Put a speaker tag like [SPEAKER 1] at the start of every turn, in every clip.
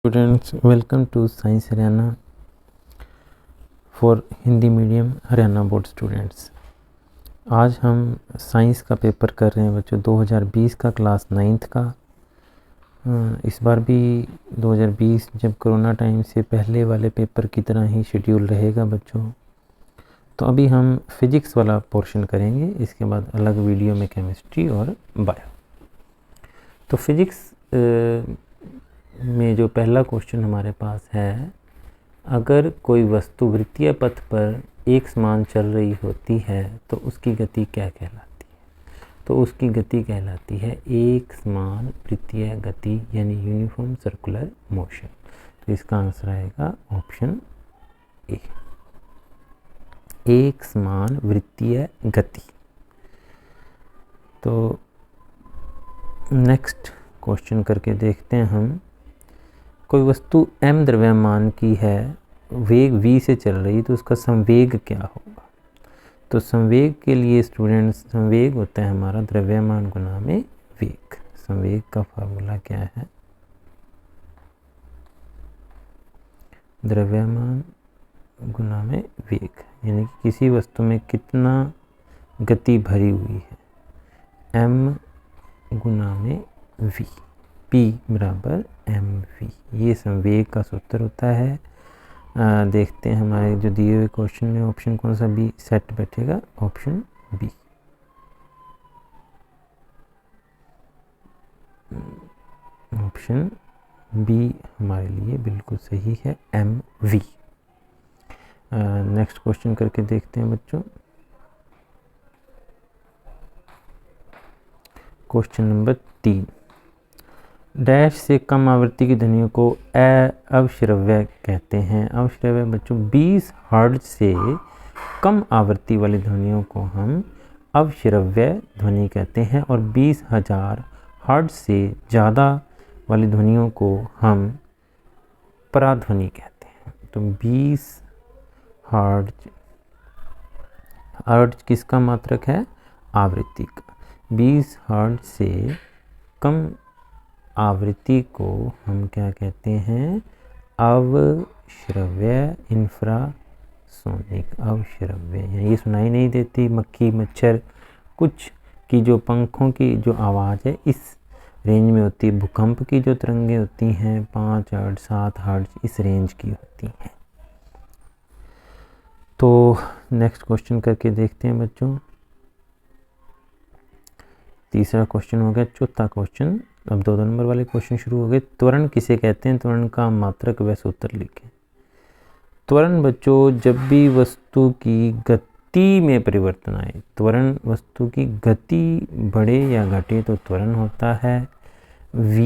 [SPEAKER 1] Students, welcome to science Haryana for Hindi medium Haryana board students. आज हम science का पेपर कर रहे हैं बच्चों, 2020 का क्लास 9th का। इस बार भी 2020 जब कोरोना टाइम से पहले वाले पेपर की तरह ही शेड्यूल रहेगा बच्चों। तो अभी हम फिजिक्स वाला पोर्शन करेंगे, इसके बाद अलग वीडियो में केमिस्ट्री और बायो। तो फिजिक्स में जो पहला क्वेश्चन हमारे पास है, अगर कोई वस्तु वृत्तीय पथ पर एक समान चल रही होती है तो उसकी गति क्या कहलाती है? तो उसकी गति कहलाती है एक समान वृत्तीय गति, यानी यूनिफॉर्म सर्कुलर मोशन। तो इसका आंसर आएगा ऑप्शन ए, एक समान वृत्तीय गति। तो नेक्स्ट क्वेश्चन करके देखते हैं हम। कोई वस्तु m द्रव्यमान की है, वेग v से चल रही, तो उसका संवेग क्या होगा? तो संवेग के लिए स्टूडेंट्स, संवेग होता है हमारा द्रव्यमान गुना में वेग। संवेग का फार्मूला क्या है? द्रव्यमान गुना में वेग, यानी कि किसी वस्तु में कितना गति भरी हुई है, m गुना में v, P बराबर mv। ये संवेग का सूत्र होता है। देखते हैं हमारे जो दिए हुए क्वेश्चन में ऑप्शन कौन सा बी सेट बैठेगा। ऑप्शन बी, ऑप्शन बी हमारे लिए बिल्कुल सही है, mv। नेक्स्ट क्वेश्चन करके देखते हैं बच्चों। क्वेश्चन नंबर 3, डैश से कम आवृत्ति की ध्वनियों को अवश्रव्य कहते हैं। अवश्रव्य बच्चों 20 हर्ट्ज से कम आवृत्ति वाली ध्वनियों को हम अवश्रव्य ध्वनि कहते हैं, और 20,000 हर्ट्ज से ज़्यादा वाली ध्वनियों को हम पराध्वनि कहते हैं। तो 20 हर्ट्ज, हर्ट्ज किसका मात्रक है? आवृत्ति का। 20 हर्ट्ज से कम आवृत्ति को हम क्या कहते हैं? अवश्रव्य, इंफ्रासोनिक। अवश्रव्य ये सुनाई नहीं देती, मक्खी मच्छर कुछ की जो पंखों की जो आवाज़ है इस रेंज में होती है। भूकंप की जो तरंगें होती हैं 5 हर्ट्ज 7 हर्ट्ज इस रेंज की होती हैं। तो नेक्स्ट क्वेश्चन करके देखते हैं बच्चों। तीसरा क्वेश्चन हो गया। चौथा क्वेश्चन, अब 2 नंबर वाले क्वेश्चन शुरू हो गए। त्वरण किसे कहते हैं? त्वरण का मात्रक व सूत्र लिखें। त्वरण बच्चों जब भी वस्तु की गति में परिवर्तन आए, त्वरण वस्तु की गति बढ़े या घटे तो त्वरण होता है v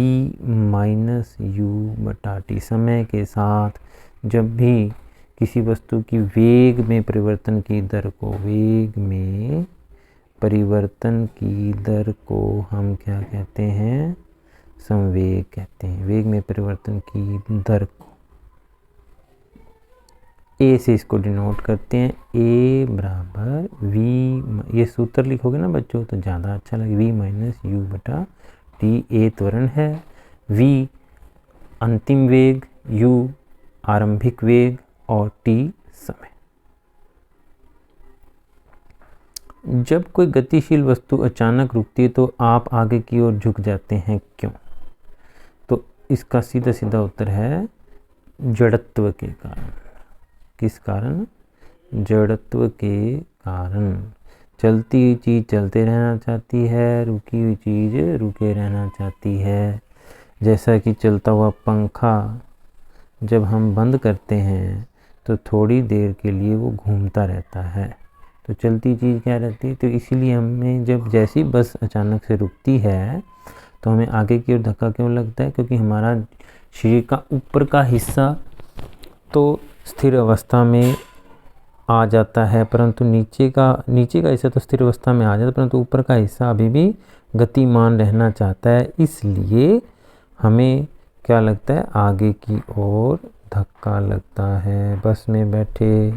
[SPEAKER 1] माइनस u बटा टी। समय के साथ जब भी किसी वस्तु की वेग में परिवर्तन की दर को, वेग में परिवर्तन की दर को हम क्या कहते हैं? संवेग कहते हैं। वेग में परिवर्तन की दर को ए से इसको डिनोट करते हैं। ए बराबर v, ये सूत्र लिखोगे ना बच्चों तो ज़्यादा अच्छा लगे। v माइनस यू बटा टी। ए त्वरण है, v अंतिम वेग, u आरंभिक वेग और t समय। जब कोई गतिशील वस्तु अचानक रुकती है तो आप आगे की ओर झुक जाते हैं, क्यों? तो इसका सीधा सीधा उत्तर है जड़त्व के कारण। किस कारण? जड़त्व के कारण। चलती हुई चीज़ चलते रहना चाहती है, रुकी हुई चीज़ रुके रहना चाहती है। जैसा कि चलता हुआ पंखा जब हम बंद करते हैं तो थोड़ी देर के लिए वो घूमता रहता है, तो चलती चीज़ क्या रहती है? तो इसीलिए हमें जब जैसी बस अचानक से रुकती है तो हमें आगे की ओर धक्का क्यों लगता है? क्योंकि हमारा शरीर का ऊपर का हिस्सा तो स्थिर अवस्था में आ जाता है, परंतु नीचे का हिस्सा तो स्थिर अवस्था में आ जाता है, परंतु ऊपर का हिस्सा अभी भी गतिमान रहना चाहता है। इसलिए हमें क्या लगता है? आगे की ओर धक्का लगता है। बस में बैठे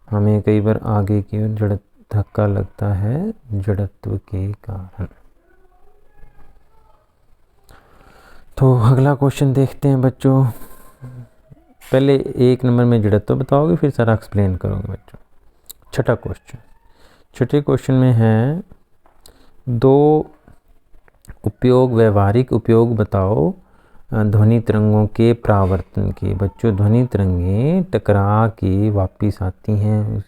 [SPEAKER 1] हमें कई बार आगे की ओर धक्का लगता है जड़त्व के कारण। तो अगला क्वेश्चन देखते हैं बच्चों। पहले 1 नंबर में जड़त्व बताओगे, फिर सारा एक्सप्लेन करोगे बच्चों। छठा क्वेश्चन, छठे क्वेश्चन में है 2 उपयोग, व्यवहारिक उपयोग बताओ ध्वनि तरंगों के परावर्तन के। बच्चों ध्वनि तरंगें टकरा के वापिस आती हैं।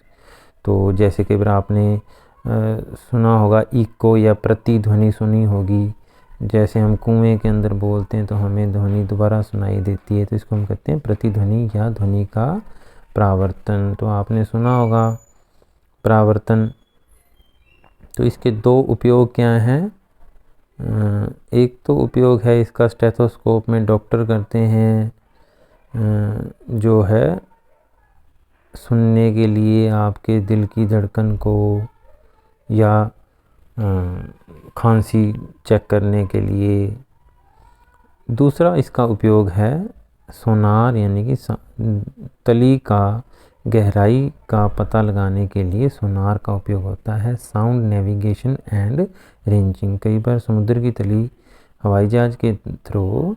[SPEAKER 1] तो जैसे कई बार आपने सुना होगा इको या प्रतिध्वनि सुनी होगी। जैसे हम कुएं के अंदर बोलते हैं तो हमें ध्वनि दोबारा सुनाई देती है, तो इसको हम कहते हैं प्रतिध्वनि या ध्वनि का परावर्तन। तो आपने सुना होगा परावर्तन। तो इसके 2 उपयोग क्या हैं। एक तो उपयोग है इसका स्टेथोस्कोप में डॉक्टर करते हैं, जो है सुनने के लिए आपके दिल की धड़कन को या खांसी चेक करने के लिए। दूसरा इसका उपयोग है सोनार यानी कि तली का गहराई का पता लगाने के लिए सोनार का उपयोग होता है। Sound navigation and ranging. कई बार समुद्र की तली हवाई जहाज के थ्रू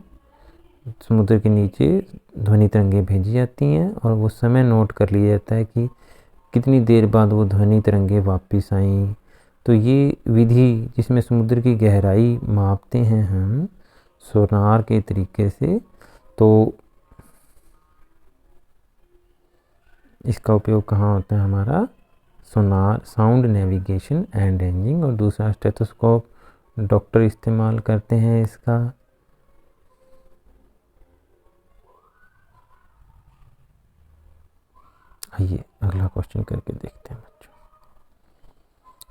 [SPEAKER 1] समुद्र के नीचे ध्वनि तरंगें भेजी जाती हैं और वो समय नोट कर लिया जाता है कि कितनी देर बाद वो ध्वनि तरंगें वापस आईं। तो ये विधि जिसमें समुद्र की गहराई मापते हैं हम सोनार के तरीके से, तो इसका उपयोग कहाँ होता है हमारा सोनार, साउंड नेविगेशन एंड रेंजिंग। और दूसरा स्टेथोस्कोप डॉक्टर इस्तेमाल करते हैं इसका। आइए अगला क्वेश्चन करके देखते हैं बच्चों।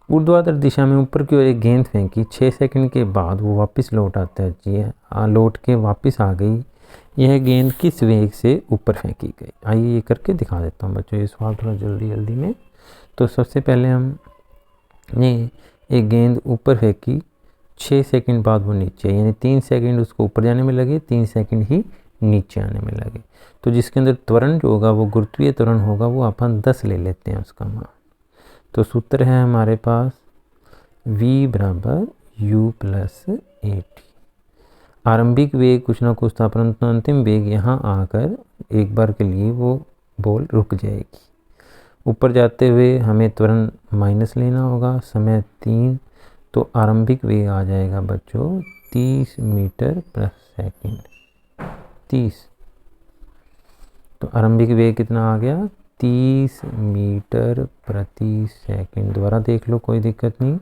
[SPEAKER 1] ऊर्ध्वाधर दिशा में ऊपर की ओर एक गेंद फेंकी, 6 सेकंड के बाद वो वापस लौट आता है। जी लौट के वापस आ गई। यह गेंद किस वेग से ऊपर फेंकी गई। आइए ये करके दिखा देता हूँ बच्चों, ये सवाल थोड़ा जल्दी में। तो सबसे पहले हमने एक गेंद ऊपर फेंकी, 6 सेकंड बाद वो नीचे आई, यानी 3 सेकंड उसको ऊपर जाने में लगे, 3 सेकंड ही नीचे आने में लगे। तो जिसके अंदर त्वरण जो होगा वो गुरुत्वीय त्वरण होगा, वो अपन 10 ले लेते हैं उसका मान। तो सूत्र है हमारे पास v बराबर u प्लस AT। आरंभिक वेग कुछ ना कुछ था, परंतु अंतिम वेग यहाँ आकर एक बार के लिए वो बॉल रुक जाएगी। ऊपर जाते हुए हमें त्वरण माइनस लेना होगा, समय 3। तो आरंभिक वेग आ जाएगा बच्चों 30 मीटर प्रति सेकंड। 30। तो आरंभिक वेग कितना आ गया 30 मीटर प्रति सेकंड। दोबारा देख लो, कोई दिक्कत नहीं।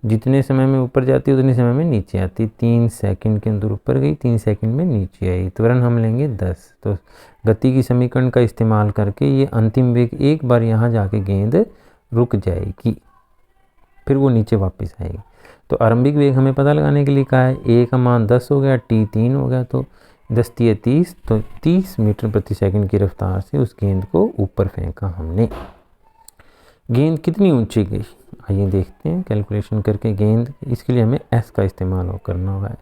[SPEAKER 1] जितने समय में ऊपर जाती है उतने समय में नीचे आती। 3 सेकंड के अंदर ऊपर गई, 3 सेकंड में नीचे आई। त्वरण हम लेंगे 10। तो गति की समीकरण का इस्तेमाल करके ये अंतिम वेग एक बार यहाँ जाके गेंद रुक जाएगी, फिर वो नीचे वापस आएगी। तो आरंभिक वेग हमें पता लगाने के लिए कहा है। ए का मान 10 हो गया, टी 3 हो गया, तो 10 × 30। तो 30 मीटर प्रति सेकंड की रफ्तार से उस गेंद को ऊपर फेंका हमने। गेंद कितनी ऊंची गई, आइए देखते हैं कैलकुलेशन करके। गेंद इसके लिए हमें एस का इस्तेमाल करना होगा,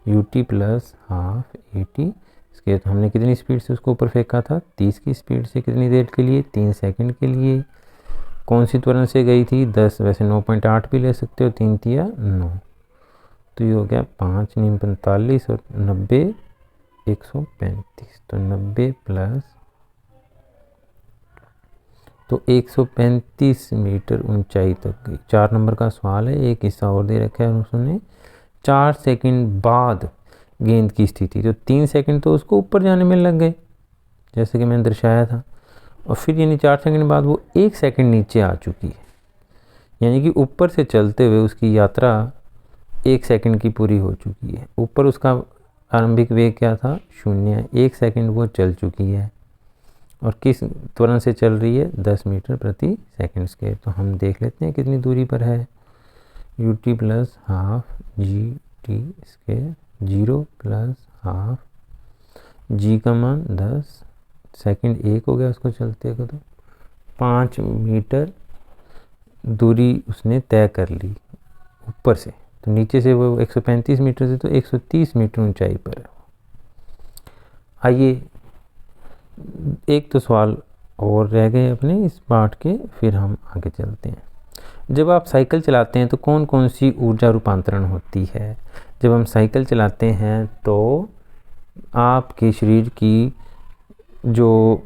[SPEAKER 1] ut प्लस हाफ AT। इसके तो हमने कितनी स्पीड से उसको ऊपर फेंका था 30 की स्पीड से। कितनी देर के लिए 3 सेकंड के लिए। कौन सी त्वरण से गई थी 10, वैसे 9.8 भी ले सकते हो, 3 × 9। तो ये हो गया 5 × 9 = 45 और 90 135। तो 90 प्लस, तो 135 मीटर ऊंचाई तक गई। 4 नंबर का सवाल है, एक हिस्सा और दे रखा है उसने। 4 सेकंड बाद गेंद की स्थिति, तो 3 सेकंड तो उसको ऊपर जाने में लग गए जैसे कि मैंने दर्शाया था, और फिर यानी 4 सेकंड बाद वो 1 सेकंड नीचे आ चुकी है। यानी कि ऊपर से चलते हुए उसकी यात्रा 1 सेकंड की पूरी हो चुकी है। ऊपर उसका आरंभिक वेग क्या था 0, 1 सेकंड वो चल चुकी है। और किस त्वरण से चल रही है 10 मीटर प्रति सेकंड के। तो हम देख लेते हैं कितनी दूरी पर है। ut plus half GT square, 0 plus half g का मान 10, सेकंड 1 हो गया उसको चलते को, तो 5 मीटर दूरी उसने तय कर ली ऊपर से। तो नीचे से वो 135 मीटर से तो 130 मीटर ऊंचाई पर है। आइए एक तो सवाल और रह गए अपने इस पार्ट के, फिर हम आगे चलते हैं। जब आप साइकिल चलाते हैं तो कौन कौन सी ऊर्जा रूपांतरण होती है। जब हम साइकिल चलाते हैं तो आपके शरीर की जो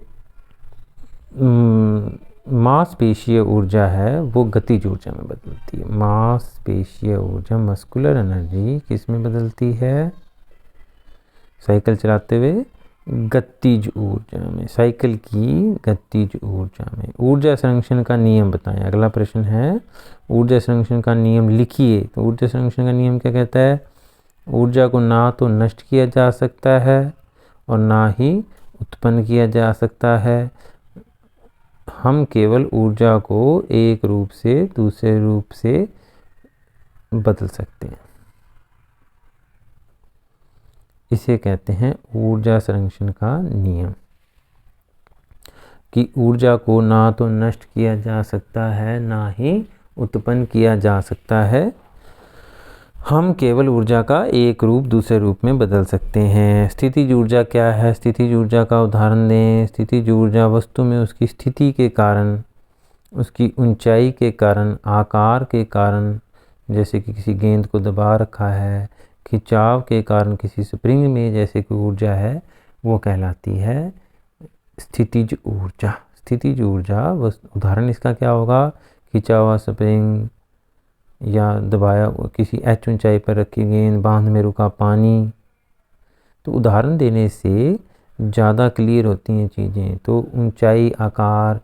[SPEAKER 1] मांसपेशीय ऊर्जा है वो गतिज ऊर्जा में बदलती है। मांसपेशीय ऊर्जा, मस्कुलर एनर्जी किस में बदलती है? साइकिल चलाते हुए गतिज ऊर्जा में, साइकिल की गतिज ऊर्जा में। ऊर्जा संरक्षण का नियम बताएं। अगला प्रश्न है ऊर्जा संरक्षण का नियम लिखिए। तो ऊर्जा संरक्षण का नियम क्या कहता है? ऊर्जा को ना तो नष्ट किया जा सकता है और ना ही उत्पन्न किया जा सकता है। हम केवल ऊर्जा को एक रूप से दूसरे रूप से बदल सकते हैं। इसे कहते हैं ऊर्जा संरक्षण का नियम, कि ऊर्जा को ना तो नष्ट किया जा सकता है ना ही उत्पन्न किया जा सकता है। हम केवल ऊर्जा का एक रूप दूसरे रूप में बदल सकते हैं। स्थितिज ऊर्जा क्या है? स्थितिज ऊर्जा का उदाहरण दें। स्थितिज ऊर्जा वस्तु में उसकी स्थिति के कारण, उसकी ऊंचाई के कारण, आकार के कारण, जैसे कि किसी गेंद को दबा रखा है, खिंचाव के कारण किसी स्प्रिंग में जैसे कोई ऊर्जा है, वो कहलाती है स्थितिज ऊर्जा। स्थितिज ऊर्जा उदाहरण इसका क्या होगा? खिंचा हुआ स्प्रिंग या दबाया किसी एच ऊंचाई पर रखी गेंद, बांध में रुका पानी। तो उदाहरण देने से ज़्यादा क्लियर होती हैं चीज़ें। तो ऊंचाई, आकार,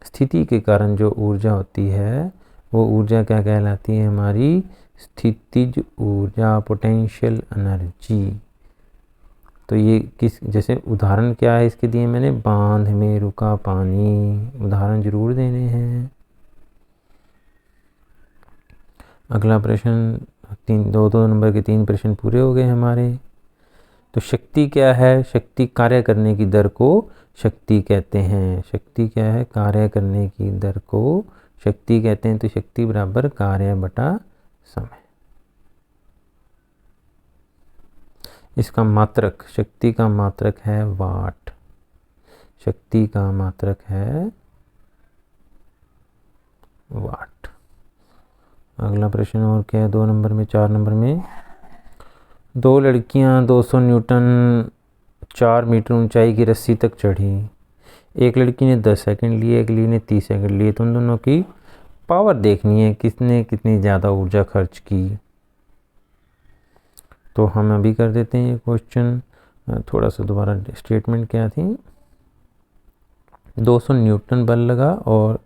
[SPEAKER 1] स्थिति के कारण जो ऊर्जा होती है वो ऊर्जा क्या कहलाती है? हमारी स्थितिज ऊर्जा, पोटेंशियल एनर्जी। तो ये किस, जैसे उदाहरण क्या है इसके दिए मैंने? बांध में रुका पानी। उदाहरण जरूर देने हैं। अगला प्रश्न, दो नंबर के 3 प्रश्न पूरे हो गए हमारे। तो शक्ति क्या है? शक्ति कार्य करने की दर को शक्ति कहते हैं। शक्ति क्या है? कार्य करने की दर को शक्ति कहते हैं। तो शक्ति बराबर कार्य बटा समय। इसका मात्रक, शक्ति का मात्रक है वाट। शक्ति का मात्रक है वाट। अगला प्रश्न और क्या है 2 नंबर में? 4 नंबर में 2 लड़कियां 200 न्यूटन 4 मीटर ऊंचाई की रस्सी तक चढ़ी। एक लड़की ने 10 सेकंड लिए, एक लड़की ने 30 सेकंड लिए। तो उन दोनों की पावर देखनी है, किसने कितनी ज़्यादा ऊर्जा खर्च की। तो हम अभी कर देते हैं ये क्वेश्चन। थोड़ा सा दोबारा स्टेटमेंट क्या थी? 200 न्यूटन बल लगा और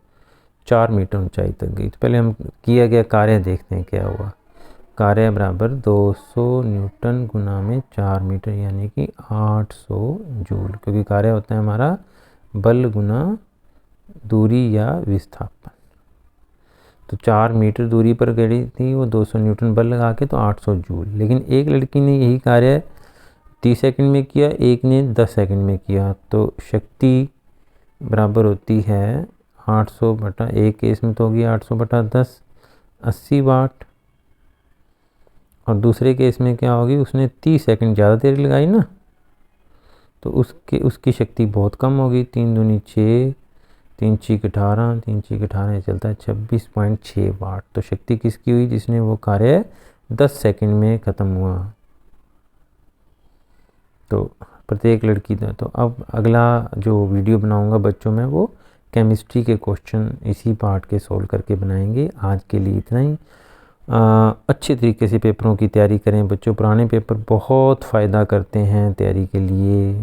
[SPEAKER 1] 4 मीटर ऊंचाई तक गई। तो पहले हम किया गया कार्य देखते हैं क्या हुआ। कार्य बराबर 200 न्यूटन गुना में 4 मीटर यानी कि 800 जूल, क्योंकि कार्य होता है हमारा बल गुना दूरी या विस्थापन। तो 4 मीटर दूरी पर गई थी वो 200 न्यूटन बल लगा के, तो 800 जूल। लेकिन एक लड़की ने यही कार्य 30 सेकंड में किया, एक ने 10 सेकंड में किया। तो शक्ति बराबर होती है 800 बटा, एक केस में तो होगी 800 बटा 10, 80 वाट। और दूसरे केस में क्या होगी? उसने 30 सेकंड ज़्यादा देर लगाई ना, तो उसकी शक्ति बहुत कम होगी। 3 दूनी 6, 3 छीक 18, 3 छीक 18 चलता है 26.6 वाट। तो शक्ति किसकी हुई? जिसने वो कार्य 10 सेकंड में ख़त्म हुआ। तो प्रत्येक लड़की का। तो अब अगला जो वीडियो बनाऊंगा बच्चों में, वो केमिस्ट्री के क्वेश्चन इसी पार्ट के सोल्व करके बनाएंगे। आज के लिए इतना ही। अच्छे तरीके से पेपरों की तैयारी करें बच्चों। पुराने पेपर बहुत फ़ायदा करते हैं तैयारी के लिए।